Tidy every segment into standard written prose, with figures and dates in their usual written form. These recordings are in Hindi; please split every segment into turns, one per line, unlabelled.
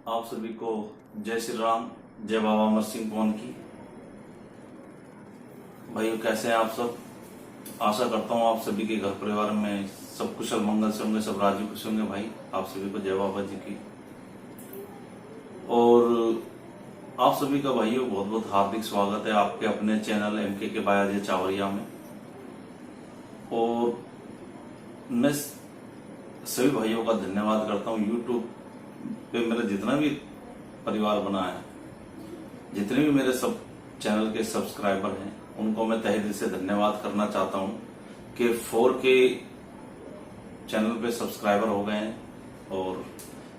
आप सभी को जय श्री राम, जय बाबा अमर सिंह पवन की। भाइयों, कैसे हैं आप सब? आशा करता हूँ आप सभी के घर परिवार में सब कुशल मंगल से होंगे, सब राजी खुश होंगे। भाई, आप सभी को जय बाबा जी की। और आप सभी का भाइयों बहुत बहुत हार्दिक स्वागत है आपके अपने चैनल एमके के बायाजी चावरिया में। और मैं सभी भाइयों का धन्यवाद करता हूँ। यूट्यूब पे मेरा जितना भी परिवार बना है, जितने भी मेरे सब चैनल के सब्सक्राइबर हैं, उनको मैं तहे दिल से धन्यवाद करना चाहता हूँ कि 4K चैनल पे सब्सक्राइबर हो गए हैं और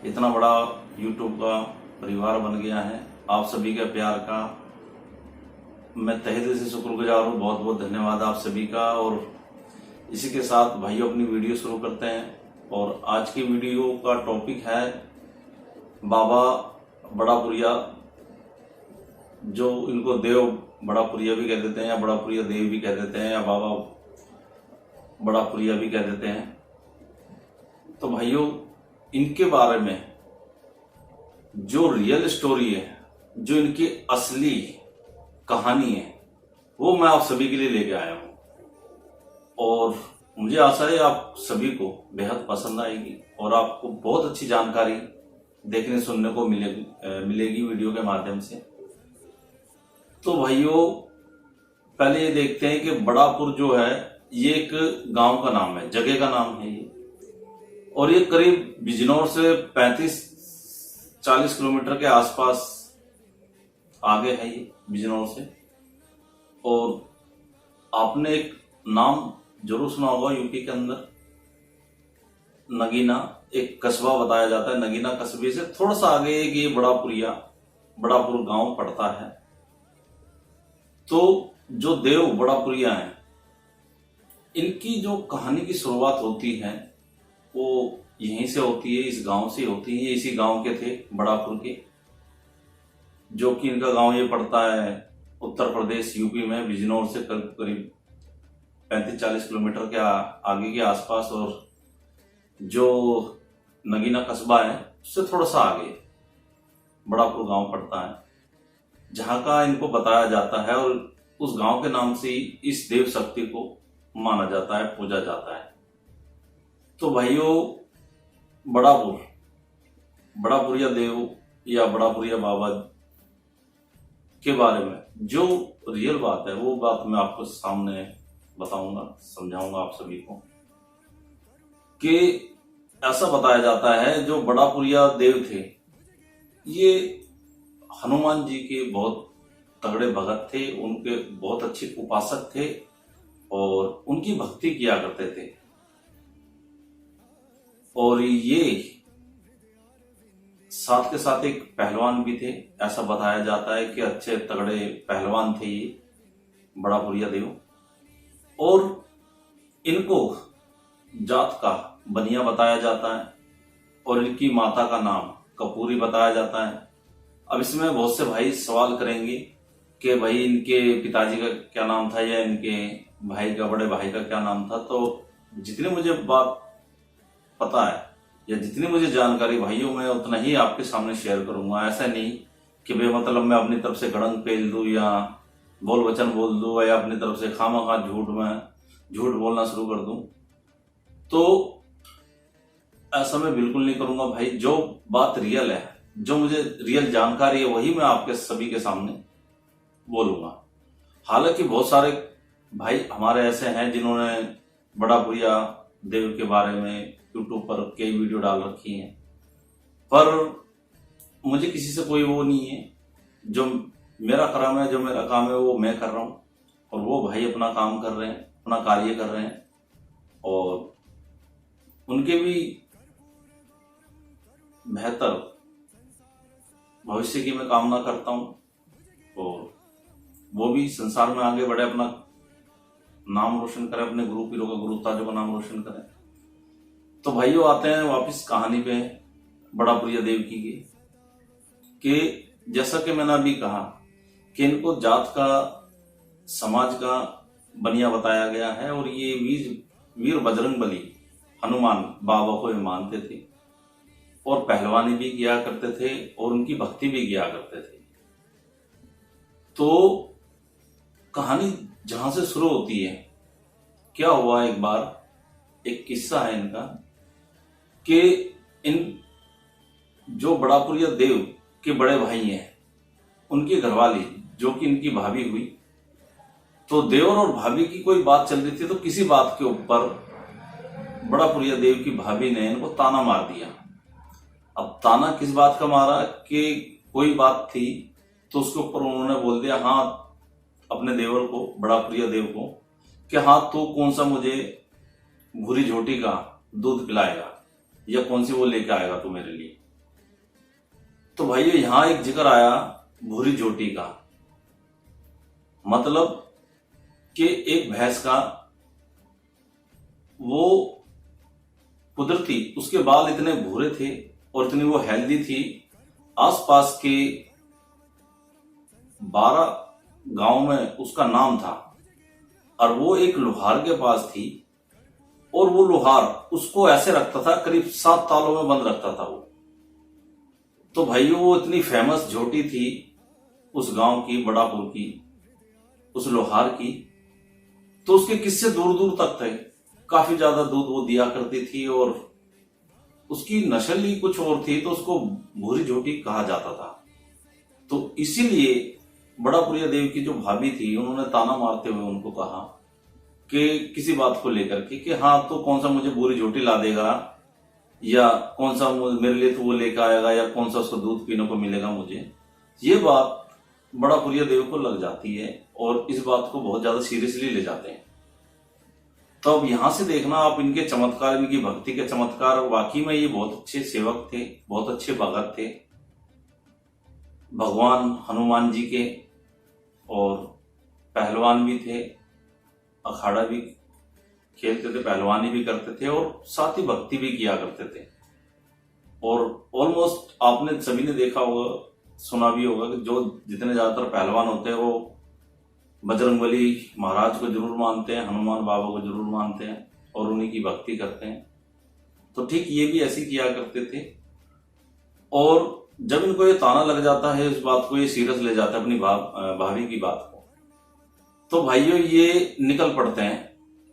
इतना बड़ा यूट्यूब का परिवार बन गया है। आप सभी के प्यार का मैं तहे दिल से शुक्रगुजार हूँ। बहुत बहुत धन्यवाद आप सभी का। और इसी के साथ भाइयों अपनी वीडियो शुरू करते हैं। और आज की वीडियो का टॉपिक है बाबा बड़ापुरिया, जो इनको देव बड़ापुरिया भी कह देते हैं या बड़ापुरिया देव भी कह देते हैं या बाबा बड़ापुरिया भी कह देते हैं। तो भाइयों, इनके बारे में जो रियल स्टोरी है, जो इनकी असली कहानी है, वो मैं आप सभी के लिए लेके आया हूं। और मुझे आशा है आप सभी को बेहद पसंद आएगी और आपको बहुत अच्छी जानकारी देखने सुनने को मिलेगी वीडियो के माध्यम से। तो भाइयों, पहले ये देखते हैं कि बड़ापुर जो है ये एक गांव का नाम है, जगह का नाम है ये। और ये करीब बिजनौर से 35-40 किलोमीटर के आसपास आगे है ये बिजनौर से। और आपने एक नाम जरूर सुना होगा यूपी के अंदर, नगीना, एक कस्बा बताया जाता है। नगीना कस्बे से थोड़ा सा आगे एक ये बड़ापुर गांव पड़ता है। तो जो देव बड़ापुरिया हैं, इनकी जो कहानी की शुरुआत होती है वो यहीं से होती है, इस गांव से होती है। ये इसी गांव के थे, बड़ापुर के, जो कि इनका गांव ये पड़ता है उत्तर प्रदेश यूपी में, बिजनौर से करीब 35-40 किलोमीटर के आगे के आसपास। और जो नगीना कस्बा है उससे थोड़ा सा आगे बड़ापुर गांव पड़ता है, जहां का इनको बताया जाता है। और उस गांव के नाम से ही इस देव शक्ति को माना जाता है, पूजा जाता है। तो भाइयों, बड़ापुरिया देव या बड़ापुरिया बाबा के बारे में जो रियल बात है, वो बात मैं आपको सामने बताऊंगा, समझाऊंगा आप सभी को। कि ऐसा बताया जाता है जो बड़ापुरिया देव थे, ये हनुमान जी के बहुत तगड़े भगत थे, उनके बहुत अच्छे उपासक थे और उनकी भक्ति किया करते थे। और ये साथ के साथ एक पहलवान भी थे। ऐसा बताया जाता है कि अच्छे तगड़े पहलवान थे ये बड़ापुरिया देव। और इनको जात का बनिया बताया जाता है और इनकी माता का नाम कपूरी बताया जाता है। अब इसमें बहुत से भाई सवाल करेंगे कि भाई इनके पिताजी का क्या नाम था या इनके भाई का, बड़े भाई का क्या नाम था। तो जितनी मुझे बात पता है या जितनी मुझे जानकारी भाइयों, मैं उतना ही आपके सामने शेयर करूंगा। ऐसा नहीं कि बेमतलब मैं अपनी तरफ से गड़ंग पेल दूं या बोल वचन बोल दूं या अपनी तरफ से खामखा झूठ बोलना शुरू कर दूं। तो ऐसा मैं बिल्कुल नहीं करूंगा भाई। जो बात रियल है, जो मुझे रियल जानकारी है, वही मैं आपके सभी के सामने बोलूंगा। हालांकि बहुत सारे भाई हमारे ऐसे हैं जिन्होंने बड़ापुरिया देव के बारे में यूट्यूब पर कई वीडियो डाल रखी हैं, पर मुझे किसी से कोई वो नहीं है। जो मेरा काम है, जो मेरा काम है, वो मैं कर रहा हूं और वो भाई अपना काम कर रहे हैं, अपना कार्य कर रहे हैं। और उनके भी बेहतर भविष्य की मैं कामना करता हूं और वो भी संसार में आगे बढ़े, अपना नाम रोशन करें, अपने गुरु पीरों का, गुरु ताजों का नाम रोशन करें। तो भाइयों, आते हैं वापस कहानी पे बड़ापुरिया देव की। कि जैसा कि मैंने अभी कहा कि इनको जात का, समाज का बनिया बताया गया है और ये वीर बजरंगबली हनुमान बाबा को ये मानते थे। और पहलवानी भी किया करते थे और उनकी भक्ति भी किया करते थे। तो कहानी जहां से शुरू होती है, क्या हुआ एक बार, एक किस्सा है इनका कि इन जो बड़ापुरिया देव के बड़े भाई हैं, उनकी घरवाली जो कि इनकी भाभी हुई, तो देवर और भाभी की कोई बात चल रही थी। तो किसी बात के ऊपर बड़ापुरिया देव की भाभी ने इनको ताना मार दिया। अब ताना किस बात का मारा कि कोई बात थी, तो उसके ऊपर उन्होंने बोल दिया हाँ अपने देवर को, बड़ापुरिया देव को, कि हाँ तो कौन सा मुझे भूरी झोटी का दूध पिलाएगा या कौन सी वो लेके आएगा तू मेरे लिए। तो भाई यहां एक जिक्र आया भूरी झोटी का, मतलब कि एक भैंस का वो कुदरती उसके बाल इतने भूरे थे और इतनी वो हेल्दी थी, आसपास के 12 गांव में उसका नाम था, और वो एक लोहार के पास थी, और वो लोहार उसको ऐसे रखता था, करीब 7 तालों में बंद रखता था वो। तो भाइयों वो इतनी फेमस झोटी थी उस गांव की, बड़ापुर की, उस लोहार की। तो उसके किस्से दूर दूर तक थे, काफी ज्यादा दूध वो दिया करती थी और उसकी नस्ल ही कुछ और थी, तो उसको भूरी झोटी कहा जाता था। तो इसीलिए बड़ापुरिया देव की जो भाभी थी, उन्होंने ताना मारते हुए उनको कहा कि किसी बात को लेकर के कि हाँ तो कौन सा मुझे भूरी झोटी ला देगा, या कौन सा मेरे लिए तो वो लेकर आएगा, या कौन सा उसको दूध पीने को मिलेगा मुझे। ये बात बड़ापुरिया देव को लग जाती है और इस बात को बहुत ज्यादा सीरियसली ले जाते हैं। तो अब यहां से देखना आप इनके चमत्कार, इनकी भक्ति के चमत्कार, वाकई में ये बहुत अच्छे सेवक थे, बहुत अच्छे भगत थे भगवान हनुमान जी के, और पहलवान भी थे, अखाड़ा भी खेलते थे, पहलवानी भी करते थे और साथ ही भक्ति भी किया करते थे। और ऑलमोस्ट आपने सभी ने देखा होगा, सुना भी होगा कि जो जितने ज्यादातर पहलवान होते हैं वो बजरंगबली महाराज को जरूर मानते हैं, हनुमान बाबा को जरूर मानते हैं और उन्हीं की भक्ति करते हैं। तो ठीक ये भी ऐसे किया करते थे। और जब इनको ये ताना लग जाता है, इस बात को ये सीरियस ले जाता है अपनी भाभी की बात को, तो भाइयों ये निकल पड़ते हैं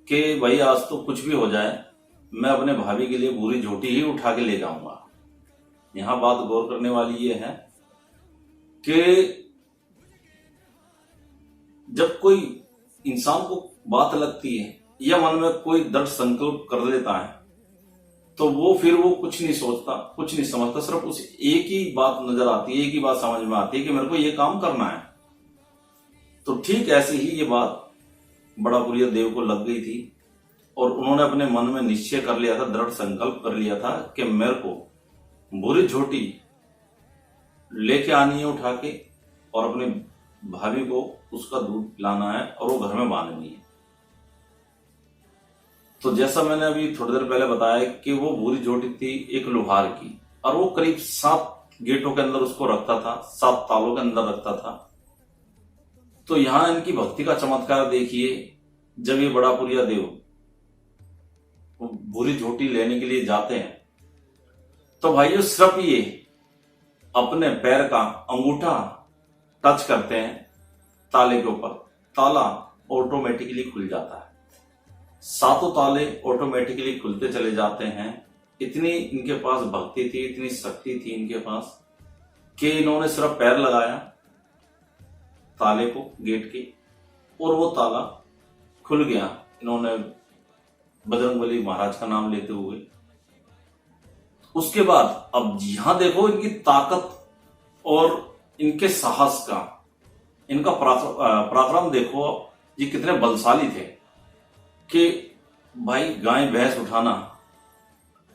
कि भाई आज तो कुछ भी हो जाए, मैं अपने भाभी के लिए भूरी झोटी ही उठा के ले जाऊंगा। यहां बात गौर करने वाली ये है कि जब कोई इंसान को बात लगती है या मन में कोई दृढ़ संकल्प कर लेता है, तो वो फिर वो कुछ नहीं सोचता, कुछ नहीं समझता, सिर्फ उस एक ही बात नजर आती है, एक ही बात समझ में आती है कि मेरे को ये काम करना है। तो ठीक ऐसे ही ये बात बड़ापुरिया देव को लग गई थी और उन्होंने अपने मन में निश्चय कर लिया था, दृढ़ संकल्प कर लिया था कि मेरे को भूरी झोटी लेके आनी है उठा के, और अपने भाभी को उसका दूध पिलाना है और वो घर में बांधनी है। तो जैसा मैंने अभी थोड़ी देर पहले बताया कि वो भूरी झोटी थी एक लोहार की, और वो करीब 7 गेटों के अंदर उसको रखता था, 7 तालों के अंदर रखता था। तो यहां इनकी भक्ति का चमत्कार देखिए, जब ये बड़ापुरिया देव भूरी झोटी लेने के लिए जाते हैं, तो भाइयों सिर्फ ये अपने पैर का अंगूठा टच करते हैं ताले के ऊपर, ताला ऑटोमेटिकली खुल जाता है। 7 ताले ऑटोमेटिकली खुलते चले जाते हैं। इतनी इनके पास भक्ति थी, इतनी शक्ति थी इनके पास कि इन्होंने सिर्फ पैर लगाया ताले को, गेट के, और वो ताला खुल गया। इन्होंने बजरंगबली महाराज का नाम लेते हुए, उसके बाद अब यहां देखो इनकी ताकत और इनके साहस का, इनका पराक्रम देखो, ये कितने बलशाली थे कि भाई गाय भैंस उठाना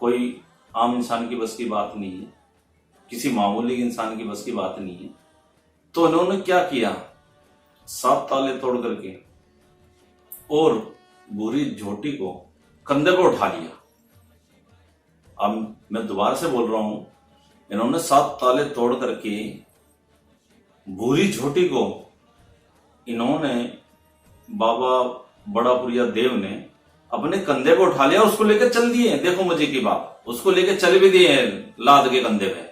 कोई आम इंसान की बस की बात नहीं है, किसी मामूली इंसान की बस की बात नहीं है। तो इन्होंने क्या किया, 7 ताले तोड़ करके और भूरी झोटी को कंधे पर उठा लिया। अब मैं दोबारा से बोल रहा हूं, इन्होंने 7 ताले तोड़ करके भूरी झोटी को इन्होंने, बाबा बड़ापुरिया देव ने अपने कंधे पे उठा लिया, उसको लेकर चल दिए। देखो मजे की बात, उसको लेकर चल भी दिए लाद के कंधे पे।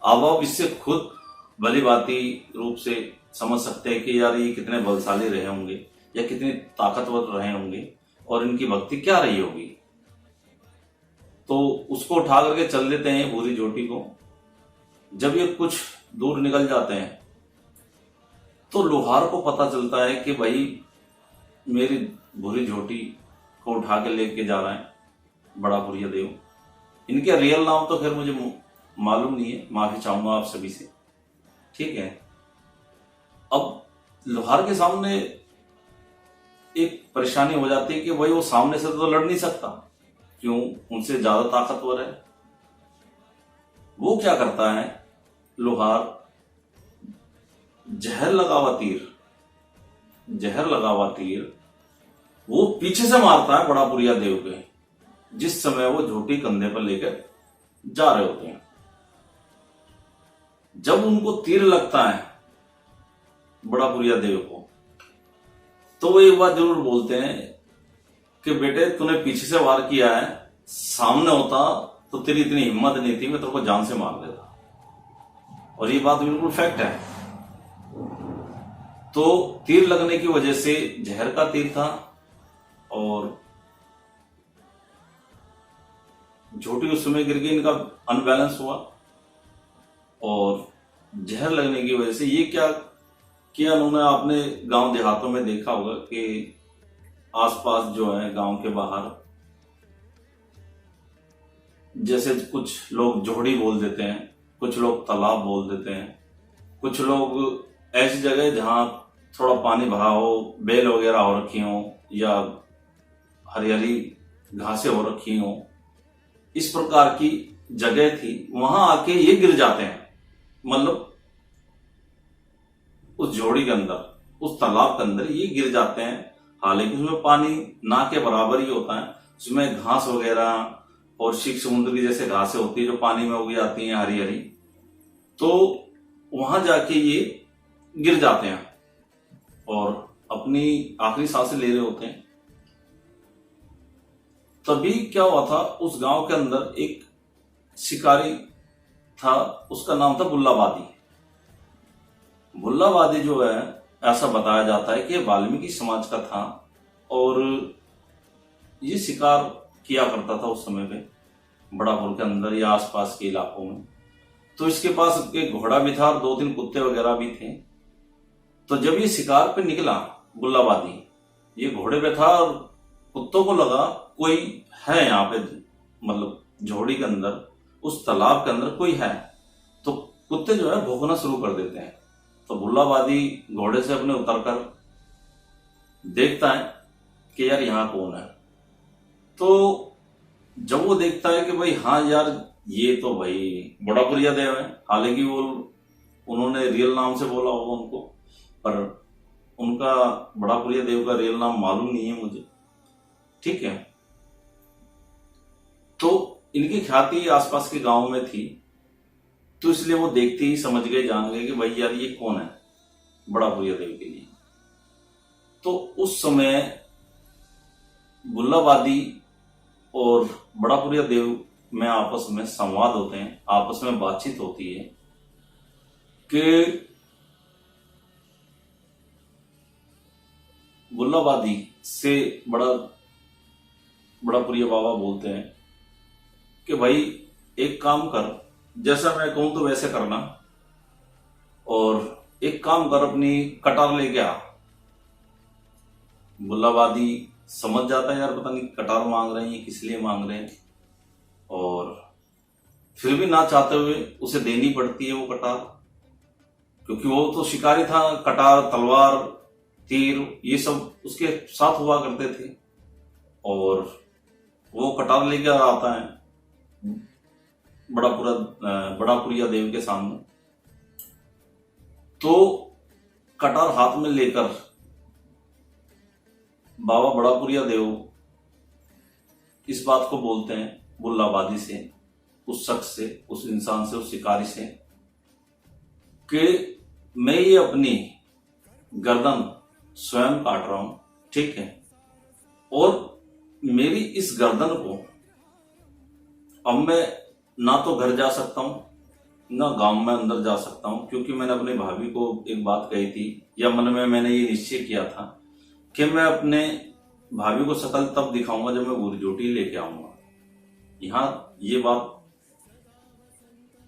अब आप इससे खुद भली भांति रूप से समझ सकते हैं कि यार ये कितने बलशाली रहे होंगे या कितने ताकतवर रहे होंगे और इनकी भक्ति क्या रही होगी। तो उसको उठा करके चल देते हैं भूरी झोटी को। जब ये कुछ दूर निकल जाते हैं तो लोहार को पता चलता है कि भाई मेरी भूरी झोटी को उठा के लेके जा रहा है बड़ा पुरिया देव। इनके रियल नाम तो खैर मुझे मालूम नहीं है, माफी चाहूंगा आप सभी से, ठीक है। अब लोहार के सामने एक परेशानी हो जाती है कि भाई वो सामने से तो लड़ नहीं सकता, क्यों, उनसे ज्यादा ताकतवर है। वो क्या करता है, लोहार जहर लगा हुआ तीर वो पीछे से मारता है बड़ा पुरिया देव के, जिस समय वो झोटी कंधे पर लेकर जा रहे होते हैं। जब उनको तीर लगता है बड़ा पुरिया देव को, तो वो एक बात जरूर बोलते हैं कि बेटे तूने पीछे से वार किया है, सामने होता तो तेरी इतनी हिम्मत नहीं थी, मैं तेरे को जान से मार देता। और ये बात बिल्कुल फैक्ट है। तो तीर लगने की वजह से जहर का तीर था और झोटी उस समय गिर गई, इनका अनबैलेंस हुआ और जहर लगने की वजह से ये क्या किया उन्होंने, आपने गांव देहातों में देखा होगा कि आसपास जो है गांव के बाहर जैसे कुछ लोग जोहड़ी बोल देते हैं, कुछ लोग तालाब बोल देते हैं, कुछ लोग ऐसी जगह जहां थोड़ा पानी बहा हो, बेल वगैरह हो रखी हो या हरियाली घासें हो रखी हो, इस प्रकार की जगह थी, वहां आके ये गिर जाते हैं। मतलब उस जोड़ी के अंदर, उस तालाब के अंदर ये गिर जाते हैं। हालांकि उसमें पानी ना के बराबर ही होता है, उसमें घास वगैरह और शीख समुद्र की जैसे घासें होती है जो पानी में उग जाती हैं हरी हरी, तो वहां जाके ये गिर जाते हैं और अपनी आखिरी सांसें ले रहे होते हैं। तभी क्या हुआ था, उस गांव के अंदर एक शिकारी था, उसका नाम था बुल्लाबादी। बुल्लाबादी जो है, ऐसा बताया जाता है कि वाल्मीकि समाज का था और ये शिकार किया करता था उस समय पे बड़ापुर के अंदर या आसपास के इलाकों में। तो इसके पास एक घोड़ा भी था और 2-3 कुत्ते वगैरह भी थे। तो जब ये शिकार पे निकला बुल्लाबादी, ये घोड़े पे था और कुत्तों को लगा कोई है यहाँ पे, मतलब झोड़ी के अंदर, उस तालाब के अंदर कोई है। तो कुत्ते जो है भौंकना शुरू कर देते हैं। तो बुल्लाबादी घोड़े से अपने उतरकर देखता है कि यार यहाँ कौन है। तो जब वो देखता है कि भाई हाँ यार ये तो भाई बड़ा पुरिया देव है, हालांकि वो उन्होंने रियल नाम से बोला होगा उनको, पर उनका बड़ा पुरिया देव का रियल नाम मालूम नहीं है मुझे, ठीक है। तो इनकी ख्याति आसपास के गांव में थी, तो इसलिए वो देखते ही समझ गए, जान गए कि भाई यार ये कौन है बड़ा पुरिया देव के लिए। तो उस समय बुल्लाबादी और बड़ा पुरिया देव में आपस में संवाद होते हैं, आपस में बातचीत होती है कि बुल्लाबादी से बड़ा पुरिया बाबा बोलते हैं कि भाई एक काम कर, जैसा मैं कहूं तो वैसे करना, और एक काम कर अपनी कटार लेके आ। बुल्लाबादी समझ जाता है यार पता नहीं कटार मांग रहे हैं ये किस लिए मांग रहे हैं, और फिर भी ना चाहते हुए उसे देनी पड़ती है वो कटार, क्योंकि वो तो शिकारी था। कटार, तलवार, तीर ये सब उसके साथ हुआ करते थे और वो कटार लेकर आता है बड़ा पुरिया देव के सामने। तो कटार हाथ में लेकर बाबा बड़ा पुरिया देव इस बात को बोलते हैं बुल्लाबादी से, उस शख्स से, उस इंसान से, उस शिकारी से कि मैं ये अपनी गर्दन स्वयं काट रहा हूं, ठीक है, और मेरी इस गर्दन को अब मैं ना तो घर जा सकता हूं ना गांव में अंदर जा सकता हूं, क्योंकि मैंने अपनी भाभी को एक बात कही थी, या मन में मैंने ये निश्चय किया था कि मैं अपने भाभी को शकल तब दिखाऊंगा जब मैं गुरजोटी लेके आऊंगा। यहां ये बात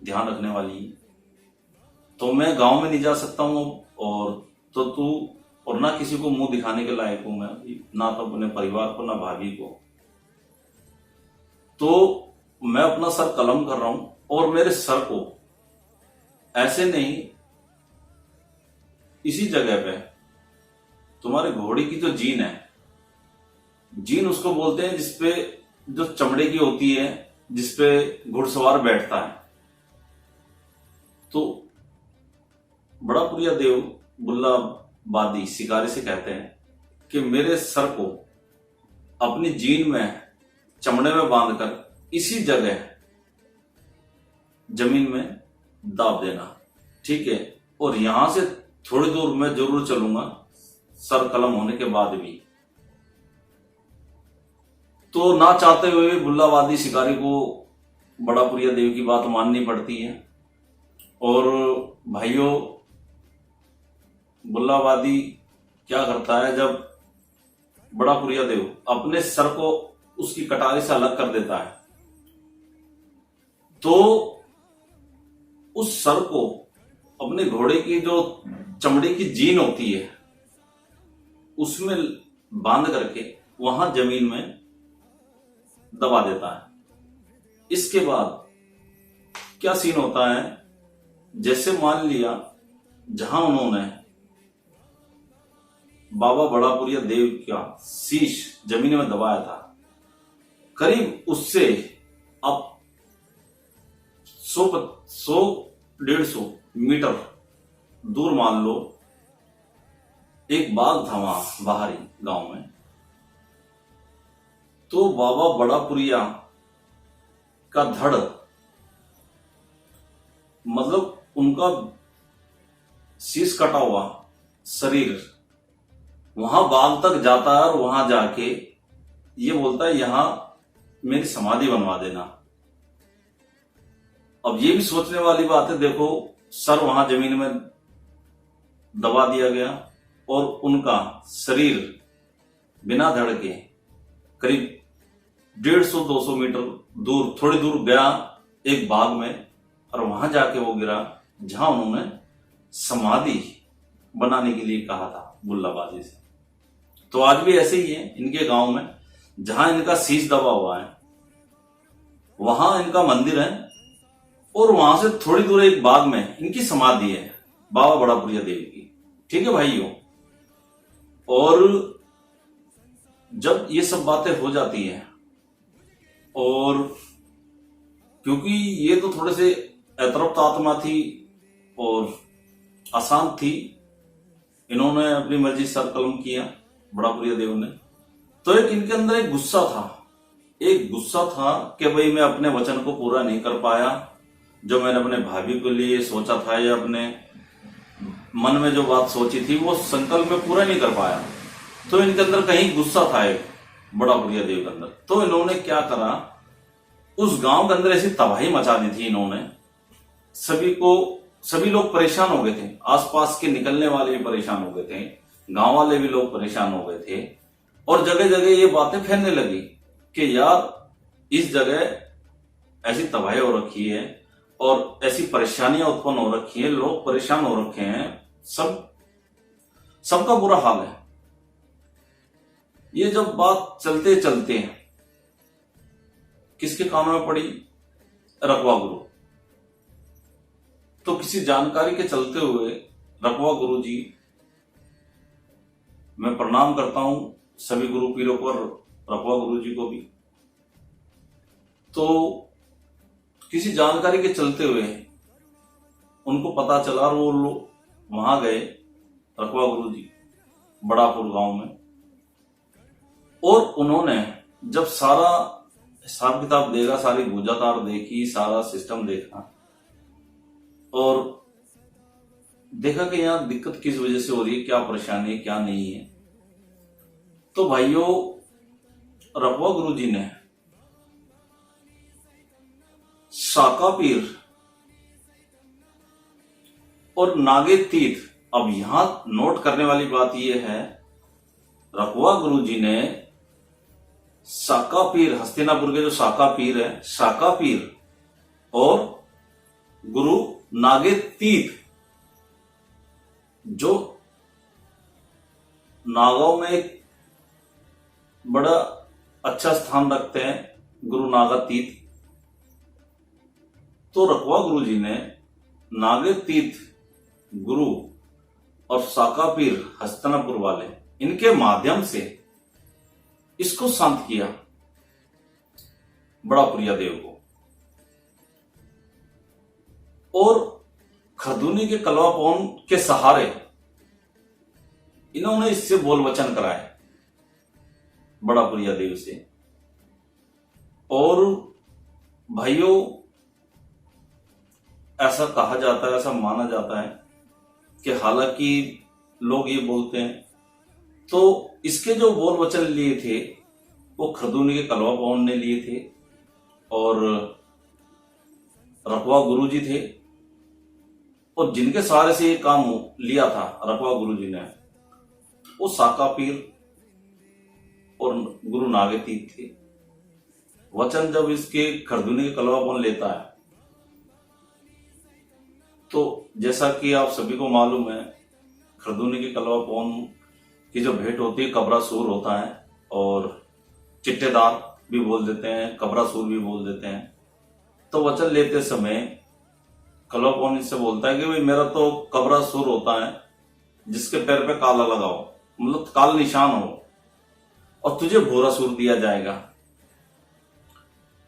ध्यान रखने वाली है। तो मैं गांव में नहीं जा सकता हूं, और तो तू और ना किसी को मुंह दिखाने के लायक हूं मैं, ना तो अपने परिवार को ना भाभी को। तो मैं अपना सर कलम कर रहा हूं, और मेरे सर को ऐसे नहीं, इसी जगह पे तुम्हारे घोड़े की जो जीन है, जीन उसको बोलते हैं जिसपे जो चमड़े की होती है, जिसपे घुड़सवार बैठता है। तो बड़ा पुरिया देव बुल्ला बादी शिकारी से कहते हैं कि मेरे सर को अपनी जीन में चमड़े में बांधकर इसी जगह जमीन में दाब देना, ठीक है। और यहां से थोड़ी दूर मैं जरूर चलूंगा सर कलम होने के बाद भी। तो ना चाहते हुए भी बुल्लावादी शिकारी को बड़ा पुरिया देव की बात माननी पड़ती है। और भाइयों, बुल्लावादी क्या करता है, जब बड़ा पुरिया देव अपने सर को उसकी कटारी से अलग कर देता है, तो उस सर को अपने घोड़े की जो चमड़ी की जीन होती है उसमें बांध करके वहां जमीन में दबा देता है। इसके बाद क्या सीन होता है, जैसे मान लिया जहां उन्होंने बाबा बड़ापुरिया देव का शीश जमीन में दबाया था, करीब उससे अब 100-150 मीटर दूर मान लो एक बाग था वहां बाहरी गांव में। तो बाबा बड़ापुरिया का धड़, मतलब उनका शीश कटा हुआ शरीर वहां बाग तक जाता है, और वहां जाके ये बोलता है यहां मेरी समाधि बनवा देना। अब ये भी सोचने वाली बात है, देखो सर वहां जमीन में दबा दिया गया और उनका शरीर बिना धड़ के करीब 150-200 मीटर दूर, थोड़ी दूर गया एक बाग में, और वहां जाके वो गिरा जहां उन्होंने समाधि बनाने के लिए कहा था बुल्लाबाजी से। तो आज भी ऐसे ही है इनके गांव में, जहां इनका शीश दबा हुआ है वहां इनका मंदिर है, और वहां से थोड़ी दूर एक बाग में इनकी समाधि है बाबा बड़ापुरिया देव की, ठीक है भाइयों। और जब ये सब बातें हो जाती हैं, और क्योंकि ये तो थोड़े से अतरप्त आत्मा थी और अशांत थी, इन्होंने अपनी मर्जी सर कलम किया बड़ापुरिया देव ने, तो एक इनके अंदर एक गुस्सा था कि भाई मैं अपने वचन को पूरा नहीं कर पाया, जो मैंने अपने भाभी के लिए सोचा था या अपने मन में जो बात सोची थी वो संकल्प में पूरा नहीं कर पाया। तो इनके अंदर कहीं गुस्सा था एक बड़ापुरिया देव के अंदर। तो इन्होंने क्या करा, उस गांव के अंदर ऐसी तबाही मचा दी थी इन्होंने, सभी लोग परेशान हो गए थे, आसपास के निकलने वाले भी परेशान हो गए थे, गांव वाले भी लोग परेशान हो गए थे, और जगह जगह ये बातें फैलने लगी कि यार इस जगह ऐसी तबाही हो रखी है और ऐसी परेशानियां उत्पन्न हो रखी है, लोग परेशान हो रखे हैं, सबका बुरा हाल है। ये जब बात चलते चलते किसके कानों में पड़ी, रकवा गुरु। तो किसी जानकारी के चलते हुए रकवा गुरु जी, मैं प्रणाम करता हूं सभी गुरु पीरों को और रकवा गुरु जी को भी। तो किसी जानकारी के चलते हुए उनको पता चला और वो लोग वहां गए रकवा गुरु जी बड़ापुर गांव में, और उन्होंने जब सारा हिसाब किताब देखा, सारी गुजातार देखी, सारा सिस्टम देखा, और देखा कि यहाँ दिक्कत किस वजह से हो रही है, क्या परेशानी है क्या नहीं है। तो भाइयों, रखवा गुरुजी ने साका पीर और नागे तीर्थ, अब यहां नोट करने वाली बात यह है, रखवा गुरुजी ने साका पीर, हस्तिनापुर के जो साका पीर है, साका पीर और गुरु नागे तीर्थ, जो नागांव में एक बड़ा अच्छा स्थान रखते हैं, गुरु नागा तीर्थ, तो रखवा गुरुजी ने नागे तीर्थ गुरु और साका पीर हस्तिनापुर वाले, इनके माध्यम से इसको शांत किया, बड़ा प्रिया देव को, और खरदूनी के कलवा पवन के सहारे इन्होंने इससे बोल वचन कराए बड़ा प्रिया देव से। और भाइयों, ऐसा कहा जाता है, ऐसा माना जाता है कि हालांकि लोग ये बोलते हैं, तो इसके जो बोल वचन लिए थे वो खरदूनी के कलवा पवन ने लिए थे और रखवा गुरुजी थे, और जिनके सहारे से ये काम लिया था रखवा गुरुजी ने, वो साका पीर और गुरु नागे तीर्थ थे। वचन जब इसके खरदूनी के कलवा पवन लेता है, तो जैसा कि आप सभी को मालूम है, खरदूनी के कलवा पवन की जो भेंट होती है, कबरासूर होता है, और चिट्टेदार भी बोल देते हैं, कबरासूर भी बोल देते हैं। तो वचन लेते समय कलवा पवन इससे बोलता है कि भाई मेरा तो कबरासूर होता है जिसके पैर पे काला लगाओ, मतलब काला निशान हो, और तुझे भूरासूर दिया जाएगा।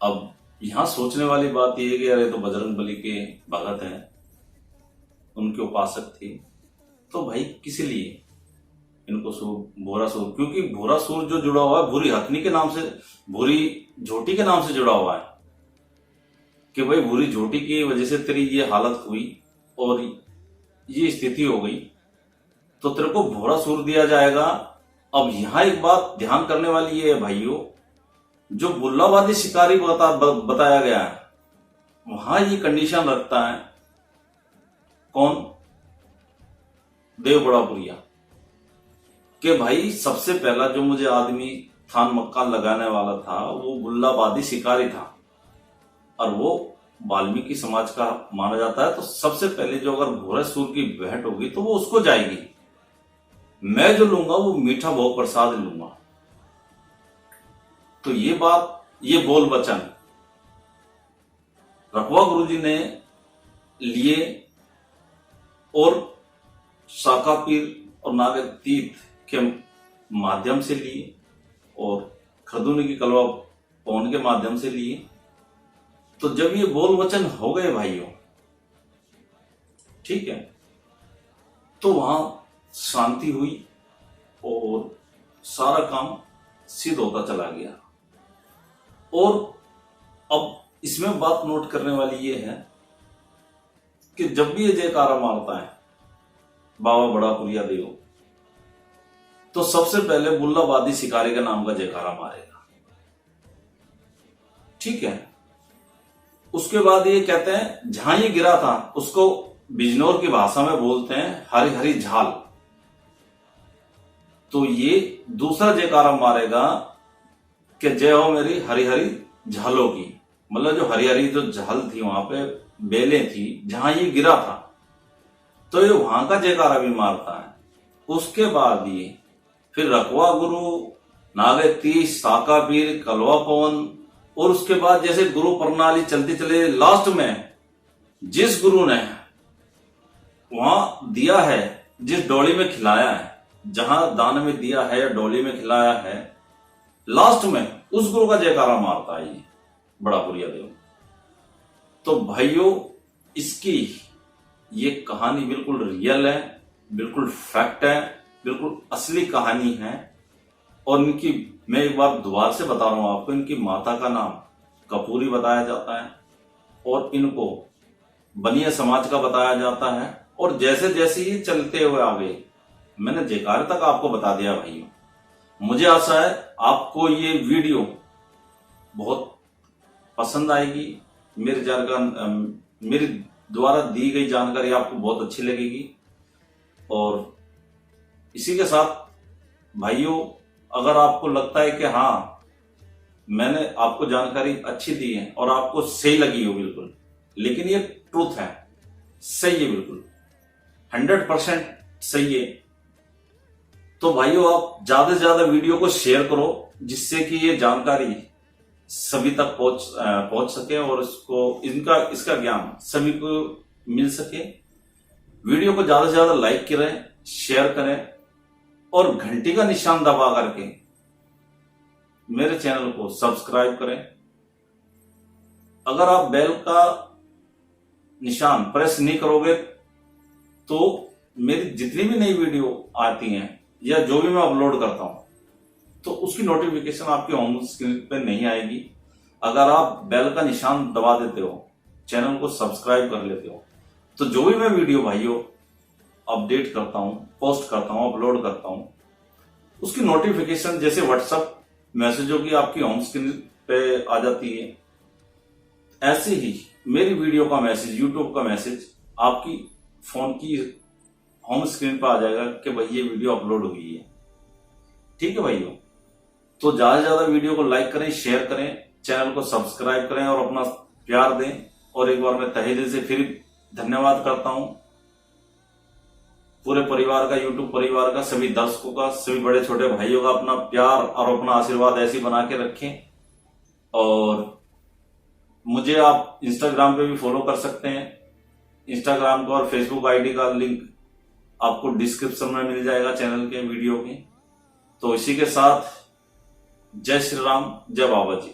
अब यहां सोचने वाली बात यह है कि अरे तो बजरंग बली के भगत हैं, उनके उपासक थे, तो भाई किस लिए इनको भूरासूर, क्योंकि भूरासूर जो जुड़ा हुआ है भूरी हथनी के नाम से, भूरी झोटी के नाम से जुड़ा हुआ है, कि भाई भूरी झोटी की वजह से तेरी ये हालत हुई और ये स्थिति हो गई, तो तेरे को भूरासूर दिया जाएगा। अब यहां एक बात ध्यान करने वाली ये है भाइयों, जो बुल्लाबादी शिकारी बताया गया है, वहां ये कंडीशन रखता है कौन, देव बड़ापुरिया, कि भाई सबसे पहला जो मुझे आदमी थान मक्कान लगाने वाला था वो बुल्लाबादी शिकारी था, और वो वाल्मीकि समाज का माना जाता है। तो सबसे पहले जो अगर भूरासूर की भेंट होगी तो वो उसको जाएगी, मैं जो लूंगा वो मीठा भोग प्रसाद लूंगा। तो ये बात, ये बोल वचन रखवा गुरुजी ने लिए और साका पीर और नागे तीर्थ के माध्यम से लिए और खरदूनी की कलवा पवन के माध्यम से लिए। तो जब ये बोल वचन हो गए भाइयों, ठीक है, तो वहां शांति हुई और सारा काम सिद्ध होता चला गया। और अब इसमें बात नोट करने वाली ये है कि जब भी ये जयकारा मारता है बाबा बड़ापुरिया देव, तो सबसे पहले बुल्लाबादी शिकारी के नाम का जयकारा मारेगा, ठीक है। उसके बाद ये कहते हैं जहां ये गिरा था उसको बिजनौर की भाषा में बोलते हैं हरी हरी झाल। तो ये दूसरा जयकारा मारेगा कि जय हो मेरी हरी हरी झालों की, मतलब जो हरी हरी जो झाल थी वहां पे बेलें थी जहां ये गिरा था, तो ये वहां का जयकारा भी मारता है। उसके बाद ये फिर रखवा गुरु, नागे तीर्थ, साका पीर, कलवा पवन, और उसके बाद जैसे गुरु प्रणाली चलती चले, लास्ट में जिस गुरु ने वहां दिया है, जिस डोली में खिलाया है, जहां दान में दिया है या डोली में खिलाया है, लास्ट में उस गुरु का जयकारा मारता है ये बड़ापुरिया देव। तो भाइयों, इसकी ये कहानी बिल्कुल रियल है, बिल्कुल फैक्ट है, बिल्कुल असली कहानी है। और इनकी मैं एक बार दोबारा से बता रहा हूं आपको, इनकी माता का नाम कपूरी बताया जाता है और इनको बनिया समाज का बताया जाता है। और जैसे जैसे ये चलते हुए आगे, मैंने जयकारे तक आपको बता दिया भाइयों, मुझे आशा है आपको ये वीडियो बहुत पसंद आएगी। मेरे द्वारा दी गई जानकारी आपको बहुत अच्छी लगेगी। और इसी के साथ भाइयों, अगर आपको लगता है कि हाँ मैंने आपको जानकारी अच्छी दी है और आपको सही लगी हो बिल्कुल, लेकिन ये ट्रूथ है, सही है, बिल्कुल 100% सही है, तो भाइयों आप ज्यादा से ज्यादा वीडियो को शेयर करो, जिससे कि ये जानकारी सभी तक पहुंच सके और इसका ज्ञान सभी को मिल सके। वीडियो को ज्यादा से ज्यादा लाइक करें, शेयर करें और घंटी का निशान दबा करके मेरे चैनल को सब्सक्राइब करें। अगर आप बेल का निशान प्रेस नहीं करोगे तो मेरी जितनी भी नई वीडियो आती हैं या जो भी मैं अपलोड करता हूं तो उसकी नोटिफिकेशन आपके होम स्क्रीन पे नहीं आएगी। अगर आप बेल का निशान दबा देते हो, चैनल को सब्सक्राइब कर लेते हो, तो जो भी मैं वीडियो भाइयों अपडेट करता हूं, पोस्ट करता हूं, अपलोड करता हूं, उसकी नोटिफिकेशन जैसे व्हाट्सएप मैसेजों की आपकी होम स्क्रीन पे आ जाती है, ऐसे ही मेरी वीडियो का मैसेज, यूट्यूब का मैसेज आपकी फोन की होम स्क्रीन पर आ जाएगा कि भाई ये वीडियो अपलोड हुई है। ठीक है भाइयों, तो ज्यादा से ज्यादा वीडियो को लाइक करें, शेयर करें, चैनल को सब्सक्राइब करें और अपना प्यार दें। और एक बार मैं तहे दिल से फिर धन्यवाद करता हूं पूरे परिवार का, यूट्यूब परिवार का, सभी दर्शकों का, सभी बड़े छोटे भाइयों का। अपना प्यार और अपना आशीर्वाद ऐसे बना के रखें। और मुझे आप इंस्टाग्राम पे भी फॉलो कर सकते हैं। इंस्टाग्राम का और फेसबुक आईडी का लिंक आपको डिस्क्रिप्शन में मिल जाएगा चैनल के वीडियो के। तो इसी के साथ जय श्री राम, जय बाबा जी।